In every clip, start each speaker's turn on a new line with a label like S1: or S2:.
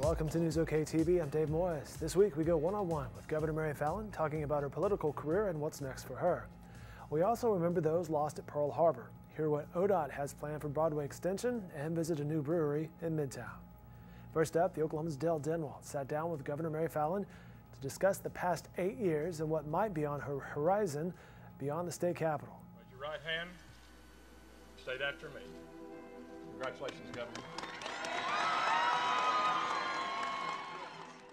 S1: Welcome to NewsOK TV. I'm Dave Moyes. This week we go one-on-one with Governor Mary Fallin, talking about her political career and what's next for her. We also remember those lost at Pearl Harbor, hear what ODOT has planned for Broadway Extension, and visit a new brewery in Midtown. First up, the Oklahoma's Dale Denwald sat down with Governor Mary Fallin to discuss the past 8 years and what might be on her horizon beyond the state capitol.
S2: Raise your right hand. State after me. Congratulations, Governor.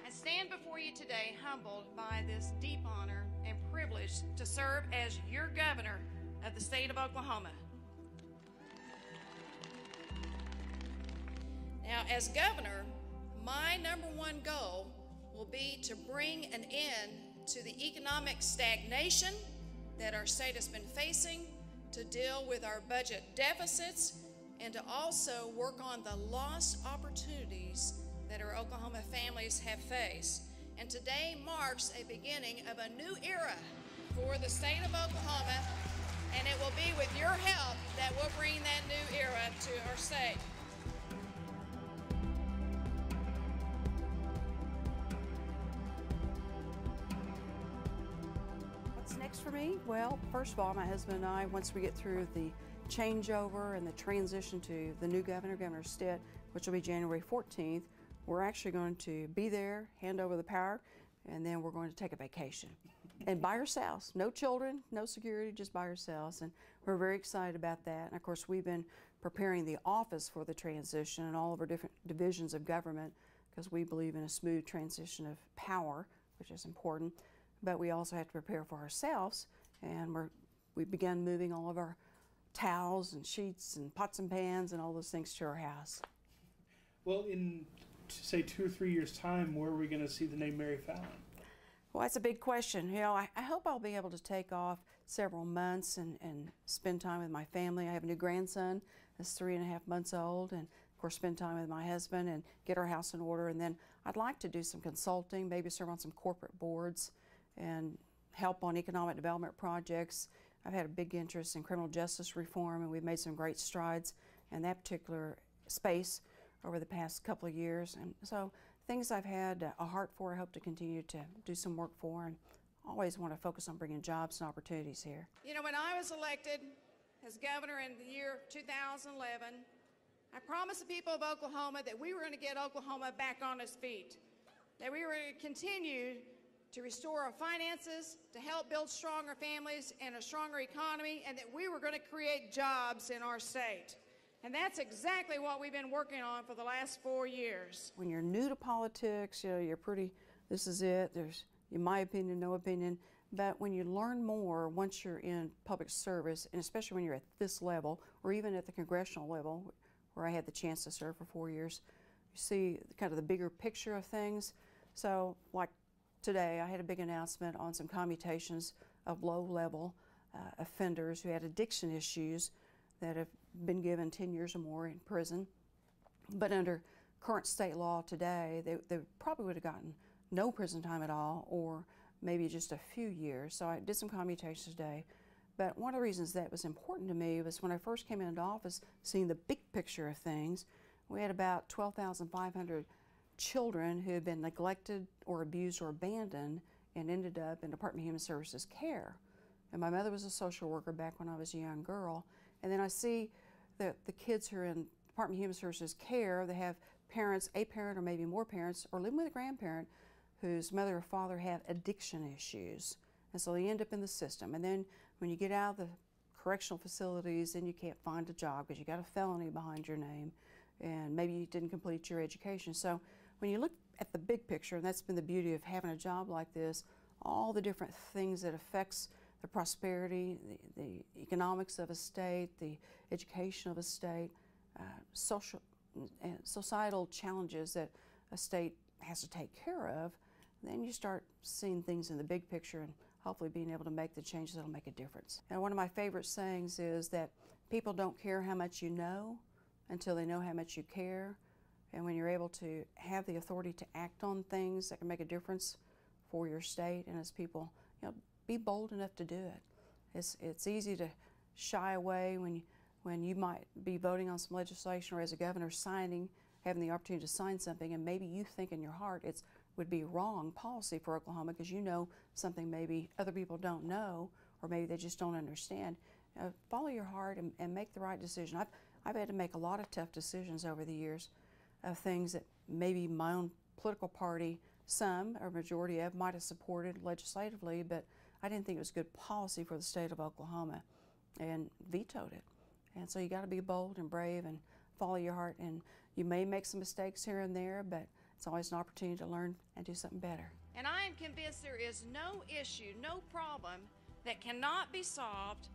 S3: I stand before you today humbled by this deep honor and privilege to serve as your governor of the state of Oklahoma. Now, as governor, my #1 goal will be to bring an end to the economic stagnation that our state has been facing, to deal with our budget deficits, and to also work on the lost opportunities that our Oklahoma families have faced. And today marks a beginning of a new era for the state of Oklahoma, and it will be with your help that we'll bring that new era to our state.
S4: What's next for me? Well, first of all, my husband and I, once we get through the changeover and the transition to the new governor, Governor Stitt, which will be January 14th, we're actually going to be there, hand over the power, and then we're going to take a vacation. And by ourselves, no children, no security, just by ourselves. And we're very excited about that. And of course, we've been preparing the office for the transition and all of our different divisions of government, because we believe in a smooth transition of power, which is important. But we also have to prepare for ourselves, and we began moving all of our towels and sheets and pots and pans and all those things to our house.
S5: Well, in say 2 or 3 years' time, where are we going to see the name Mary Fallin?
S4: Well, that's a big question. You know, I hope I'll be able to take off several months and spend time with my family. I have a new grandson that's 3.5 months old, and of course spend time with my husband and get our house in order. And then I'd like to do some consulting, maybe serve on some corporate boards and help on economic development projects. I've had a big interest in criminal justice reform, and we've made some great strides in that particular space over the past couple of years. And so things I've had a heart for, I hope to continue to do some work for, and always want to focus on bringing jobs and opportunities here.
S3: You know, when I was elected as governor in the year 2011, I promised the people of Oklahoma that we were going to get Oklahoma back on its feet, that we were going to continue to restore our finances, to help build stronger families and a stronger economy, and that we were going to create jobs in our state. And that's exactly what we've been working on for the last 4 years.
S4: When you're new to politics, you know, you're pretty, this is it, there's, in my opinion, no opinion. But when you learn more once you're in public service, and especially when you're at this level, or even at the congressional level, where I had the chance to serve for 4 years, you see kind of the bigger picture of things. So, like today, I had a big announcement on some commutations of low-level offenders who had addiction issues that have been given 10 years or more in prison. But under current state law today, they probably would have gotten no prison time at all, or maybe just a few years. So I did some commutations today. But one of the reasons that was important to me was when I first came into office, seeing the big picture of things. We had about 12,500 children who had been neglected or abused or abandoned and ended up in Department of Human Services care. And my mother was a social worker back when I was a young girl. And then I see that the kids who are in Department of Human Services care, they have parents, a parent or maybe more parents, or living with a grandparent whose mother or father have addiction issues. And so they end up in the system. And then when you get out of the correctional facilities, then you can't find a job because you got a felony behind your name, and maybe you didn't complete your education. So when you look at the big picture, and that's been the beauty of having a job like this, all the different things that affects the prosperity, the economics of a state, the education of a state, societal challenges that a state has to take care of, then you start seeing things in the big picture and hopefully being able to make the changes that will make a difference. And one of my favorite sayings is that people don't care how much you know until they know how much you care. And when you're able to have the authority to act on things that can make a difference for your state, and as people, you know, be bold enough to do it. It's easy to shy away when you might be voting on some legislation, or as a governor signing having the opportunity to sign something, and maybe you think in your heart it would be wrong policy for Oklahoma because you know something maybe other people don't know, or maybe they just don't understand. Follow your heart and make the right decision. I've had to make a lot of tough decisions over the years of things that maybe my own political party, some or majority of, might have supported legislatively, but I didn't think it was good policy for the state of Oklahoma, and vetoed it. And so you got to be bold and brave and follow your heart, and you may make some mistakes here and there, but it's always an opportunity to learn and do something better.
S3: And I am convinced there is no issue, no problem that cannot be solved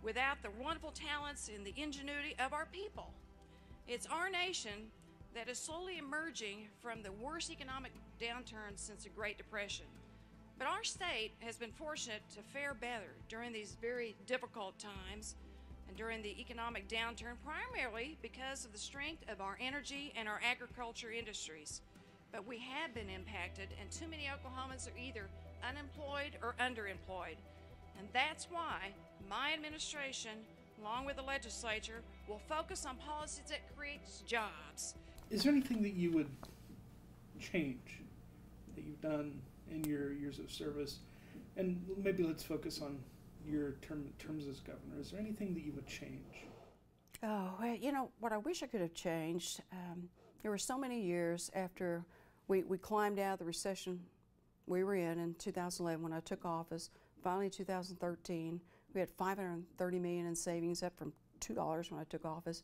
S3: without the wonderful talents and the ingenuity of our people. It's our nation that is slowly emerging from the worst economic downturn since the Great Depression. But our state has been fortunate to fare better during these very difficult times and during the economic downturn, primarily because of the strength of our energy and our agriculture industries. But we have been impacted, and too many Oklahomans are either unemployed or underemployed. And that's why my administration, along with the legislature, will focus on policies that create jobs.
S5: Is there anything that you would change that you've done in your years of service? And maybe let's focus on your terms as governor. Is there anything that you would change?
S4: Oh, well, you know, what I wish I could have changed, there were so many years after we climbed out of the recession we were in 2011 when I took office. Finally, in 2013, we had $530 million in savings, up from $2 when I took office.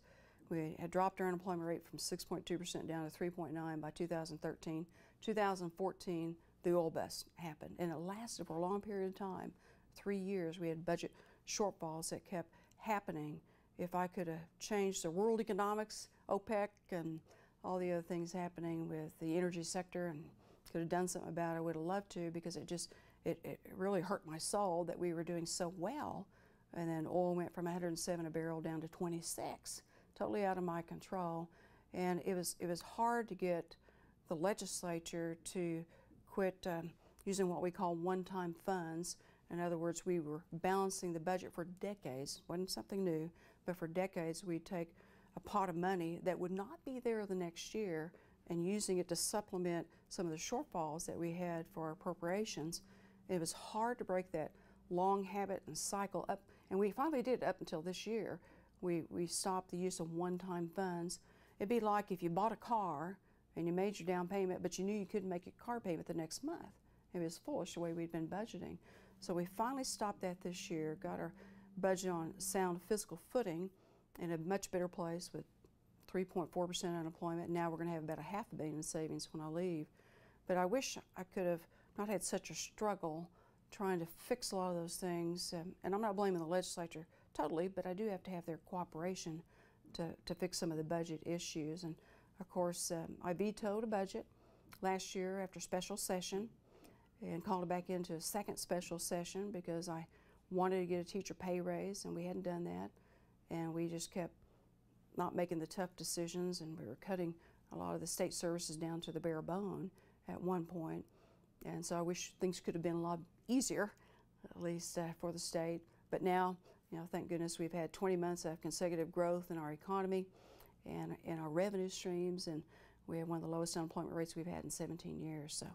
S4: We had dropped our unemployment rate from 6.2% down to 3.9% by 2013. 2014, the oil bust happened, and it lasted for a long period of time. 3 years, we had budget shortfalls that kept happening. If I could have changed the world economics, OPEC, and all the other things happening with the energy sector, and could have done something about it, I would have loved to, because it really hurt my soul that we were doing so well, and then oil went from 107 a barrel down to 26, totally out of my control. And it was hard to get the legislature to quit using what we call one-time funds. In other words, we were balancing the budget for decades. Wasn't something new, but for decades we'd take a pot of money that would not be there the next year and using it to supplement some of the shortfalls that we had for our appropriations. It was hard to break that long habit and cycle up, and we finally did up until this year. We stopped the use of one-time funds. It'd be like if you bought a car and you made your down payment, but you knew you couldn't make your car payment the next month. It was foolish the way we'd been budgeting. So we finally stopped that this year, got our budget on sound fiscal footing in a much better place with 3.4% unemployment. Now we're going to have about $500 million in savings when I leave. But I wish I could have not had such a struggle trying to fix a lot of those things. And I'm not blaming the legislature totally, but I do have to have their cooperation to fix some of the budget issues. And of course, I vetoed a budget last year after special session and called it back into a second special session because I wanted to get a teacher pay raise, and we hadn't done that. And we just kept not making the tough decisions, and we were cutting a lot of the state services down to the bare bone at one point. And so I wish things could have been a lot easier, at least for the state. But now, you know, thank goodness we've had 20 months of consecutive growth in our economy and in our revenue streams, and we have one of the lowest unemployment rates we've had in 17 years. So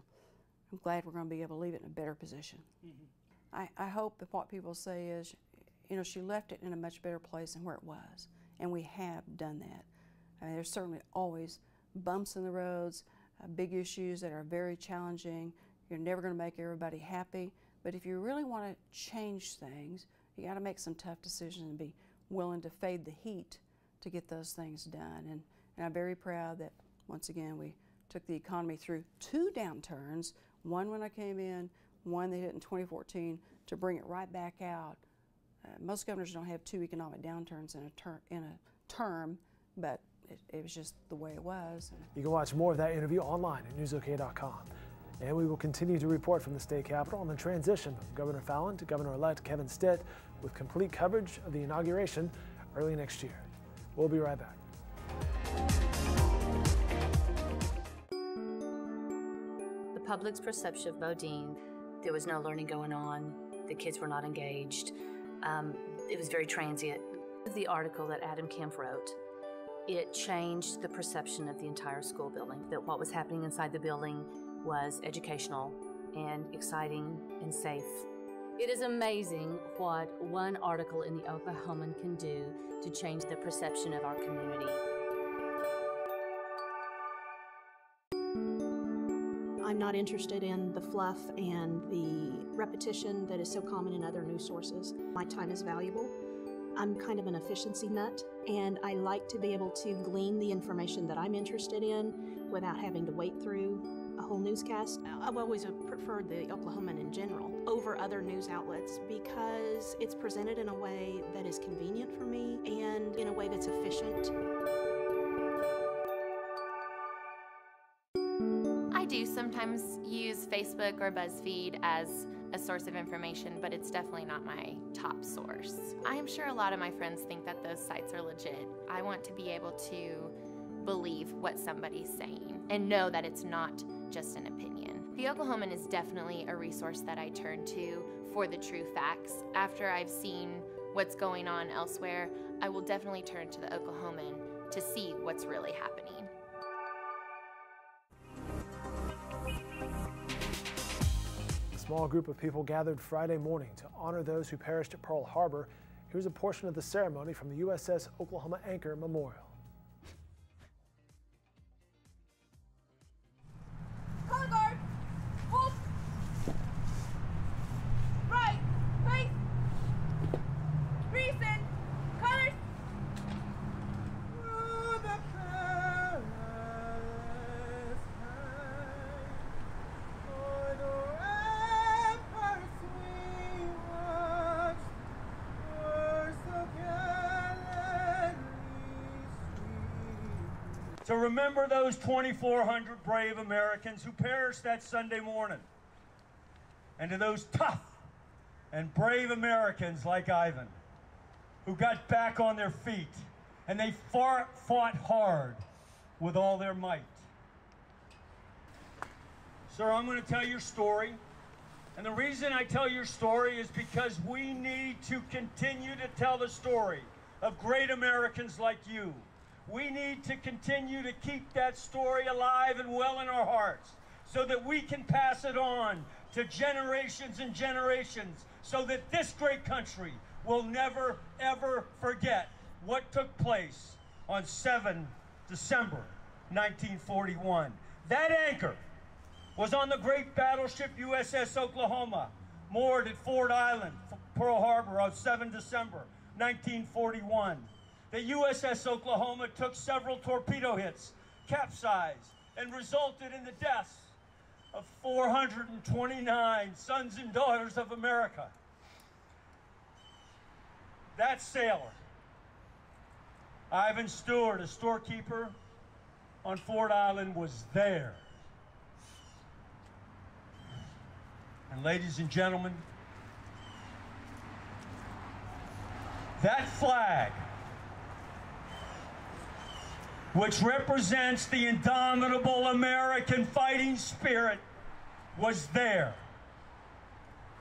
S4: I'm glad we're going to be able to leave it in a better position. Mm-hmm. I hope that what people say is, you know, she left it in a much better place than where it was, and we have done that. I mean, there's certainly always bumps in the roads, big issues that are very challenging. You're never going to make everybody happy, but if you really want to change things, you got to make some tough decisions and be willing to fade the heat to get those things done. And I'm very proud that, once again, we took the economy through 2 downturns, one when I came in, one that hit in 2014, to bring it right back out. Most governors don't have 2 economic downturns in a term, but it was just the way it was.
S1: You can watch more of that interview online at NewsOK.com. And we will continue to report from the state capitol on the transition from Governor Fallin to Governor-elect Kevin Stitt, with complete coverage of the inauguration early next year. We'll be right back.
S6: The public's perception of Bodine, there was no learning going on. The kids were not engaged. It was very transient. The article that Adam Kemp wrote It changed the perception of the entire school building, that what was happening inside the building was educational and exciting and safe. It is amazing what one article in the Oklahoman can do to change the perception of our community.
S7: I'm not interested in the fluff and the repetition that is so common in other news sources. My time is valuable. I'm kind of an efficiency nut, and I like to be able to glean the information that I'm interested in without having to wait through a whole newscast. I've always preferred the Oklahoman in general over other news outlets because it's presented in a way that is convenient for me and in a way that's efficient.
S8: I do sometimes use Facebook or BuzzFeed as a source of information, but it's definitely not my top source. I am sure a lot of my friends think that those sites are legit. I want to be able to believe what somebody's saying and know that it's not just an opinion. The Oklahoman is definitely a resource that I turn to for the true facts. After I've seen what's going on elsewhere, I will definitely turn to the Oklahoman to see what's really happening.
S1: A small group of people gathered Friday morning to honor those who perished at Pearl Harbor. Here's a portion of the ceremony from the USS Oklahoma Anchor Memorial.
S9: Color guard, hold, right, face, reason, colors. Through the perilous night, for the ramparts we watched were so gallantly streamed.
S10: To remember those 2,400 brave Americans who perished that Sunday morning, and to those tough and brave Americans like Ivan, who got back on their feet, and they fought hard with all their might. Sir, I'm going to tell your story, and the reason I tell your story is because we need to continue to tell the story of great Americans like you. We need to continue to keep that story alive and well in our hearts so that we can pass it on to generations and generations so that this great country will never, ever forget what took place on 7 December 1941. That anchor was on the great battleship USS Oklahoma, moored at Ford Island, Pearl Harbor on 7 December 1941. The USS Oklahoma took several torpedo hits, capsized, and resulted in the deaths of 429 sons and daughters of America. That sailor, Ivan Stewart, a storekeeper on Ford Island, was there. And ladies and gentlemen, that flag, which represents the indomitable American fighting spirit, was there.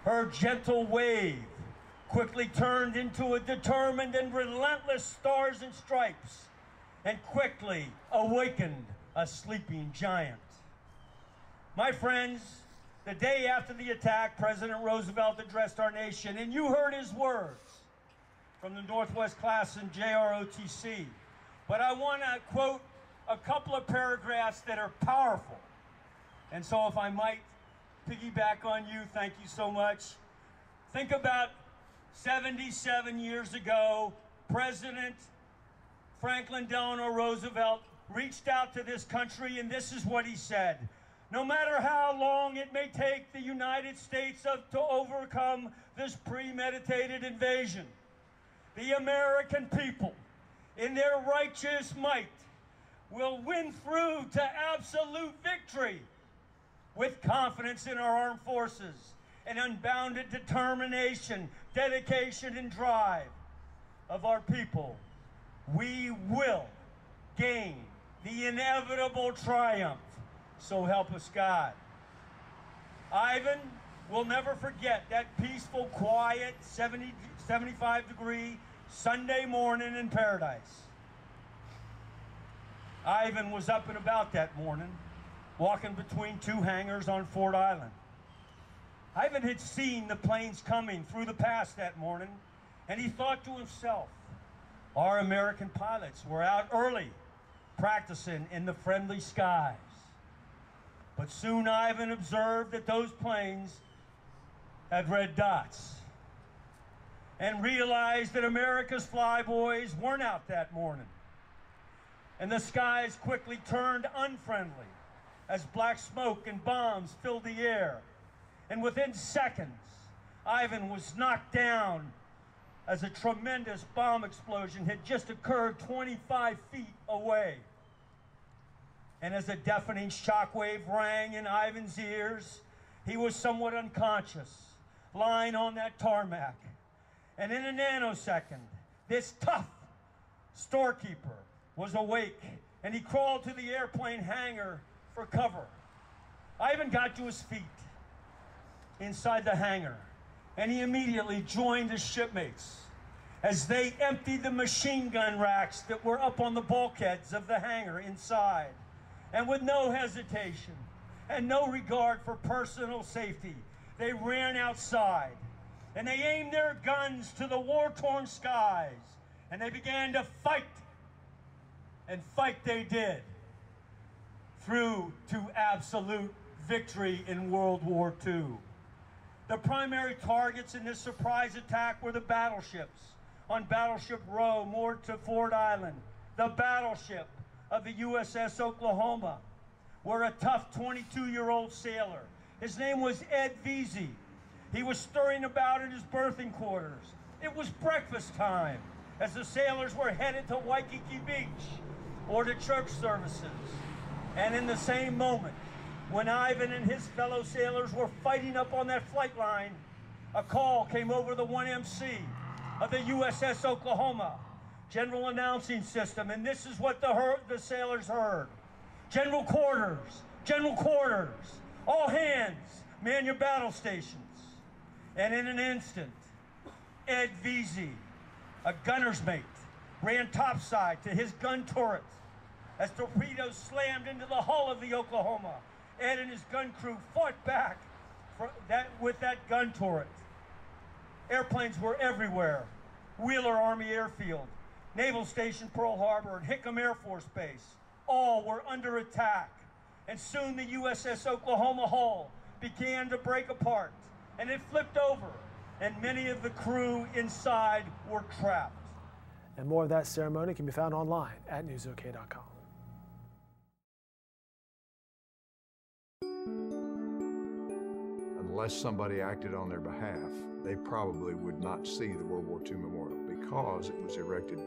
S10: Her gentle wave quickly turned into a determined and relentless stars and stripes, and quickly awakened a sleeping giant. My friends, the day after the attack, President Roosevelt addressed our nation, and you heard his words from the Northwest Classen JROTC. But I want to quote a couple of paragraphs that are powerful. And so if I might piggyback on you, thank you so much. Think about 77 years ago, President Franklin Delano Roosevelt reached out to this country, and this is what he said. No matter how long it may take the United States to overcome this premeditated invasion, the American people, in their righteous might, will win through to absolute victory. With confidence in our armed forces and unbounded determination, dedication, and drive of our people, we will gain the inevitable triumph. So help us God. Ivan will never forget that peaceful, quiet, 75-degree Sunday morning in paradise. Ivan was up and about that morning, walking between two hangars on Fort Island. Ivan had seen the planes coming through the pass that morning, and he thought to himself, our American pilots were out early, practicing in the friendly skies. But soon Ivan observed that those planes had red dots and realized that America's flyboys weren't out that morning. And the skies quickly turned unfriendly as black smoke and bombs filled the air. And within seconds, Ivan was knocked down as a tremendous bomb explosion had just occurred 25 feet away. And as a deafening shockwave rang in Ivan's ears, he was somewhat unconscious, lying on that tarmac. And in a nanosecond, this tough storekeeper was awake, and he crawled to the airplane hangar for cover. Ivan got to his feet inside the hangar, and he immediately joined his shipmates as they emptied the machine gun racks that were up on the bulkheads of the hangar inside. And with no hesitation and no regard for personal safety, they ran outside and they aimed their guns to the war-torn skies, and they began to fight. And fight they did, through to absolute victory in World War II. The primary targets in this surprise attack were the battleships on Battleship Row moored to Fort Island, the battleship of the USS Oklahoma, where a tough 22-year-old sailor, his name was Ed Veazey, he was stirring about in his berthing quarters. It was breakfast time as the sailors were headed to Waikiki Beach or to church services. And in the same moment, when Ivan and his fellow sailors were fighting up on that flight line, a call came over the 1MC of the USS Oklahoma, general announcing system, and this is what the sailors heard. General quarters, all hands, man your battle stations. And in an instant, Ed Veazey, a gunner's mate, ran topside to his gun turret as torpedoes slammed into the hull of the Oklahoma. Ed and his gun crew fought back with that gun turret. Airplanes were everywhere. Wheeler Army Airfield, Naval Station Pearl Harbor, and Hickam Air Force Base, all were under attack. And soon the USS Oklahoma hull began to break apart, and it flipped over, and many of the crew inside were trapped.
S1: And more of that ceremony can be found online at newsok.com.
S11: Unless somebody acted on their behalf, they probably would not see the World War II Memorial because it was erected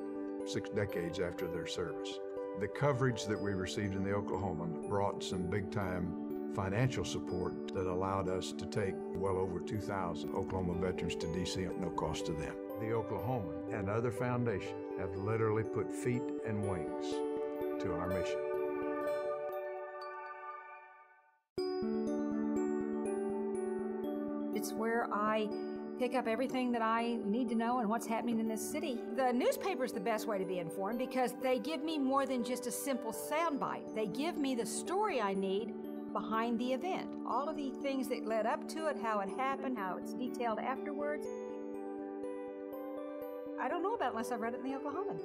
S11: 6 decades after their service. The coverage that we received in the Oklahoma brought some big-time financial support that allowed us to take well over 2,000 Oklahoma veterans to D.C. at no cost to them. The Oklahoma and other foundations have literally put feet and wings to our mission.
S12: It's where I pick up everything that I need to know and what's happening in this city. The newspaper's the best way to be informed because they give me more than just a simple soundbite. They give me the story I need behind the event. All of the things that led up to it, how it happened, how it's detailed afterwards. I don't know about it unless I've read it in the Oklahoman.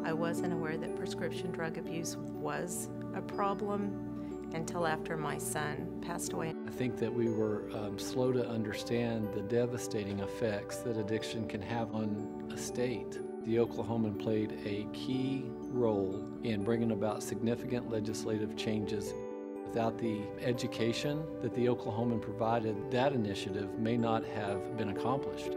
S13: I wasn't aware that prescription drug abuse was a problem until after my son passed away.
S14: I think that we were slow to understand the devastating effects that addiction can have on a state. The Oklahoman played a key role in bringing about significant legislative changes. Without the education that the Oklahoman provided, that initiative may not have been accomplished.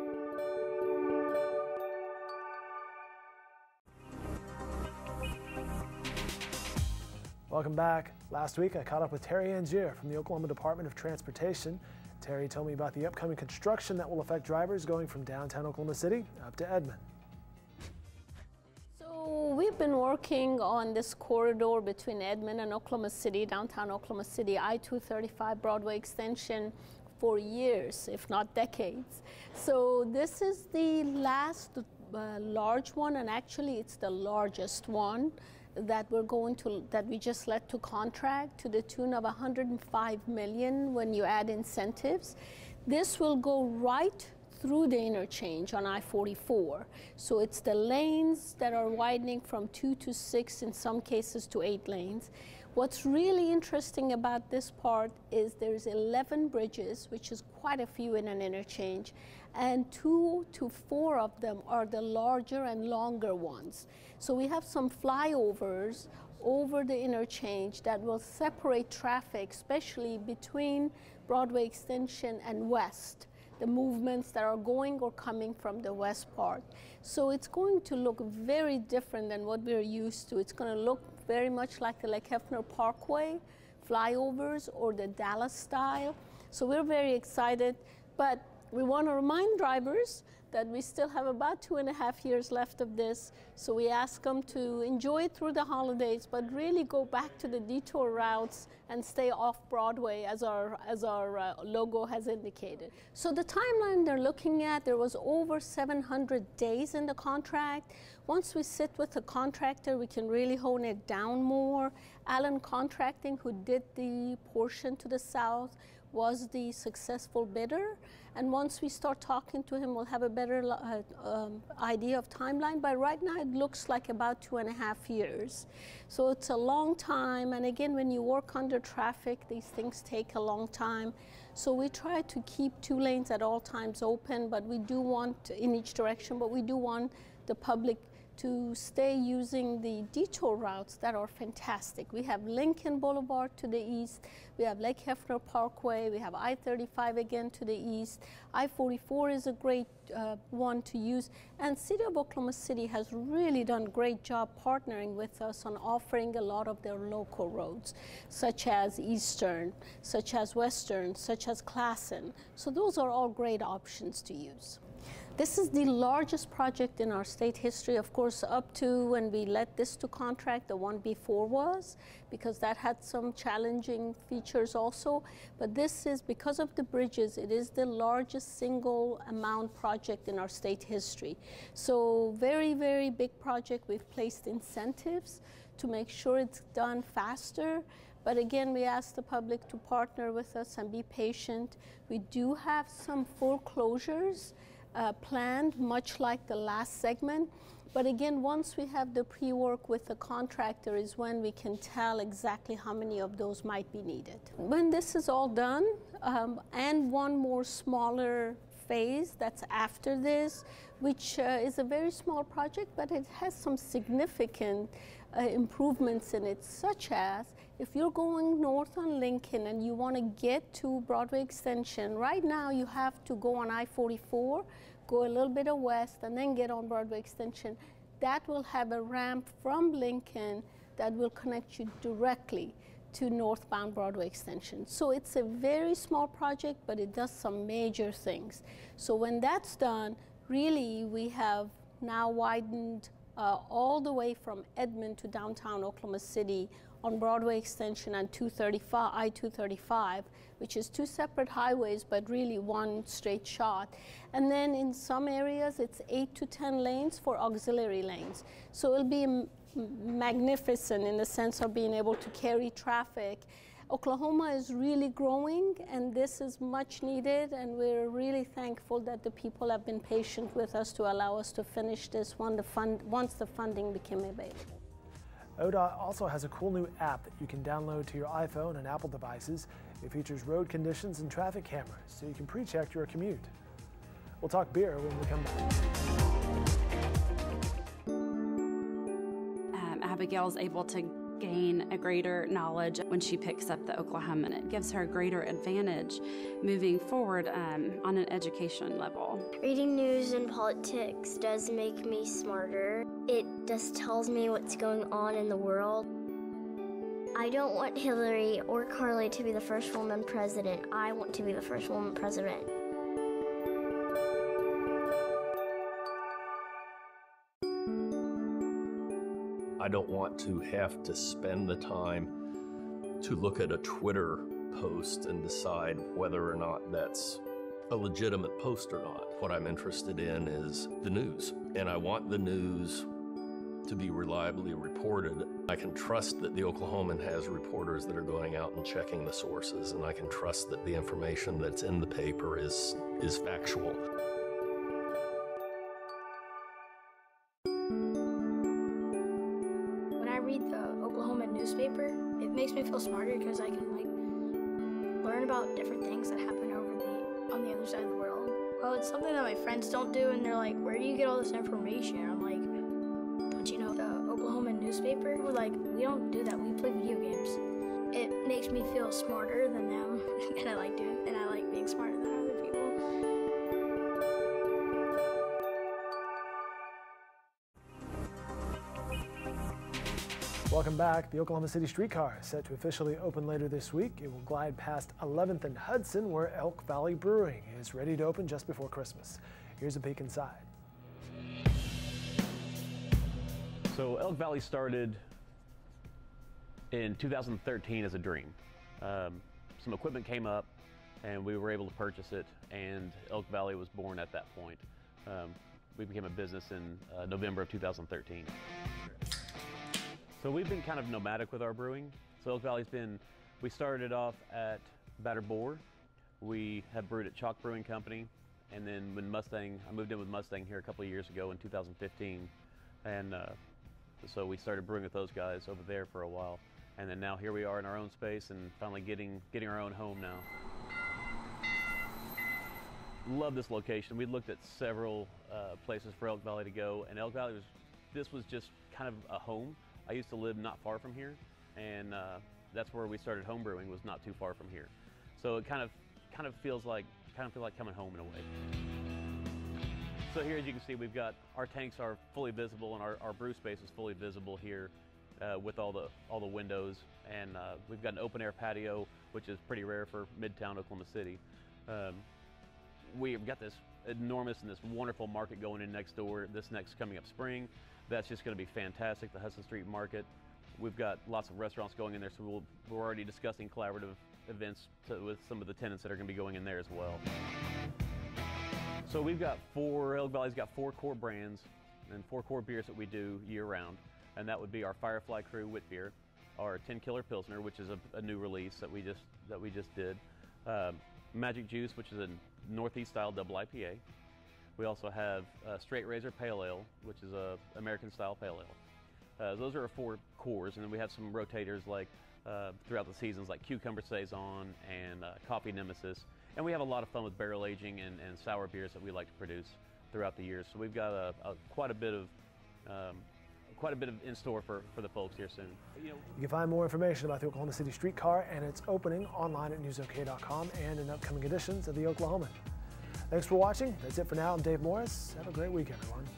S1: Welcome back. Last week, I caught up with Terry Angier from the Oklahoma Department of Transportation. Terry told me about the upcoming construction that will affect drivers going from downtown Oklahoma City up to Edmond.
S15: So we've been working on this corridor between Edmond and Oklahoma City, downtown Oklahoma City, I-235 Broadway Extension, for years, if not decades. So this is the last large one, and actually it's the largest one that we just let to contract to the tune of $105 million when you add incentives. This will go right through the interchange on I-44. So it's the lanes that are widening from 2 to 6, in some cases to 8 lanes. What's really interesting about this part is there's 11 bridges, which is quite a few in an interchange, and 2 to 4 of them are the larger and longer ones. So we have some flyovers over the interchange that will separate traffic, especially between Broadway Extension and West, the movements that are going or coming from the west part. So it's going to look very different than what we're used to. It's going to look very much like the Lake Hefner Parkway flyovers or the Dallas style. So we're very excited, but we want to remind drivers that we still have about 2.5 years left of this. So we ask them to enjoy it through the holidays, but really go back to the detour routes and stay off Broadway as our logo has indicated. So the timeline they're looking at, there was over 700 days in the contract. Once we sit with the contractor, we can really hone it down more. Allen Contracting, who did the portion to the south, was the successful bidder. And once we start talking to him, we'll have a better idea of timeline. But right now, it looks like about 2.5 years. So it's a long time. And again, when you work under traffic, these things take a long time. So we try to keep 2 lanes at all times open, but we do want, in each direction, but we do want the public to stay using the detour routes that are fantastic. We have Lincoln Boulevard to the east, we have Lake Hefner Parkway, we have I-35 again to the east. I-44 is a great one to use, and City of Oklahoma City has really done a great job partnering with us on offering a lot of their local roads, such as Eastern, such as Western, such as Classen. So those are all great options to use. This is the largest project in our state history, of course, up to when we let this to contract. The one before was, because that had some challenging features also. But this is, because of the bridges, it is the largest single amount project in our state history. So very, very big project. We've placed incentives to make sure it's done faster. But again, we ask the public to partner with us and be patient. We do have some foreclosures planned, much like the last segment. But again, once we have the pre-work with the contractor is when we can tell exactly how many of those might be needed. When this is all done, and one more smaller phase that's after this, which is a very small project, but it has some significant improvements in it, such as if you're going north on Lincoln and you want to get to Broadway Extension, right now you have to go on I-44, go a little bit of west, and then get on Broadway Extension. That will have a ramp from Lincoln that will connect you directly to northbound Broadway Extension. So it's a very small project, but it does some major things. So when that's done, really we have now widened all the way from Edmond to downtown Oklahoma City on Broadway Extension and I-235, which is 2 separate highways, but really one straight shot. And then in some areas, it's 8 to 10 lanes for auxiliary lanes. So it'll be magnificent in the sense of being able to carry traffic. Oklahoma is really growing, and this is much needed, and we're really thankful that the people have been patient with us to allow us to finish this once the funding became available.
S1: ODOT also has a cool new app that you can download to your iPhone and Apple devices. It features road conditions and traffic cameras, so you can pre-check your commute. We'll talk beer when we come back.
S16: Abigail's able to gain a greater knowledge when she picks up the Oklahoman. It gives her a greater advantage moving forward on an education level.
S17: Reading news and politics does make me smarter. It just tells me what's going on in the world. I don't want Hillary or Carly to be the first woman president. I want to be the first woman president.
S18: I don't want to have to spend the time to look at a Twitter post and decide whether or not that's a legitimate post or not. What I'm interested in is the news, and I want the news to be reliably reported. I can trust that the Oklahoman has reporters that are going out and checking the sources, and I can trust that the information that's in the paper is factual.
S19: When I read the Oklahoman newspaper, it makes me feel smarter because I can learn about different things that happen on the other side of the world. Well, it's something that my friends don't do, and they're like, "Where do you get all this information?" I'm like, "But you know, the Oklahoman newspaper, we're like, we don't do that. We play video games." It makes me feel smarter than them, and I like doing, and I like being smarter than other people.
S1: Welcome back. The Oklahoma City streetcar is set to officially open later this week. It will glide past 11th and Hudson, where Elk Valley Brewing is ready to open just before Christmas. Here's a peek inside.
S20: So Elk Valley started in 2013 as a dream. Some equipment came up and we were able to purchase it, and Elk Valley was born at that point. We became a business in November of 2013. So we've been kind of nomadic with our brewing. So Elk Valley's been, we started off at Batter Boar. We have brewed at Chalk Brewing Company. And then when I moved in with Mustang here a couple of years ago in 2015. And so we started brewing with those guys over there for a while. And then now here we are in our own space and finally getting our own home now. Love this location. We looked at several places for Elk Valley to go, and Elk Valley this was just kind of a home. I used to live not far from here, and that's where we started home brewing, was not too far from here. So it kind of feels like coming home in a way. So here, as you can see, we've got our tanks are fully visible, and our brew space is fully visible here with all the windows, and we've got an open air patio, which is pretty rare for Midtown Oklahoma City. We've got this enormous and this wonderful market going in next door. This next coming up spring, that's just going to be fantastic. The Hudson Street Market. We've got lots of restaurants going in there, so we're already discussing collaborative events with some of the tenants that are going to be going in there as well. So we've got Elk Valley's got 4 core brands and 4 core beers that we do year round, and that would be our Firefly Crew wit beer, our 10 Killer Pilsner, which is a new release that we just did. Magic Juice, which is a Northeast style double IPA. We also have Straight Razor Pale Ale, which is a American style pale ale. Those are our 4 cores, and then we have some rotators like throughout the seasons, like Cucumber Saison and Coffee Nemesis. And we have a lot of fun with barrel aging and sour beers that we like to produce throughout the year. So we've got quite a bit of in store for the folks here soon.
S1: You can find more information about the Oklahoma City streetcar and its opening online at NewsOK.com and in upcoming editions of the Oklahoman. Thanks for watching. That's it for now. I'm Dave Morris. Have a great week, everyone.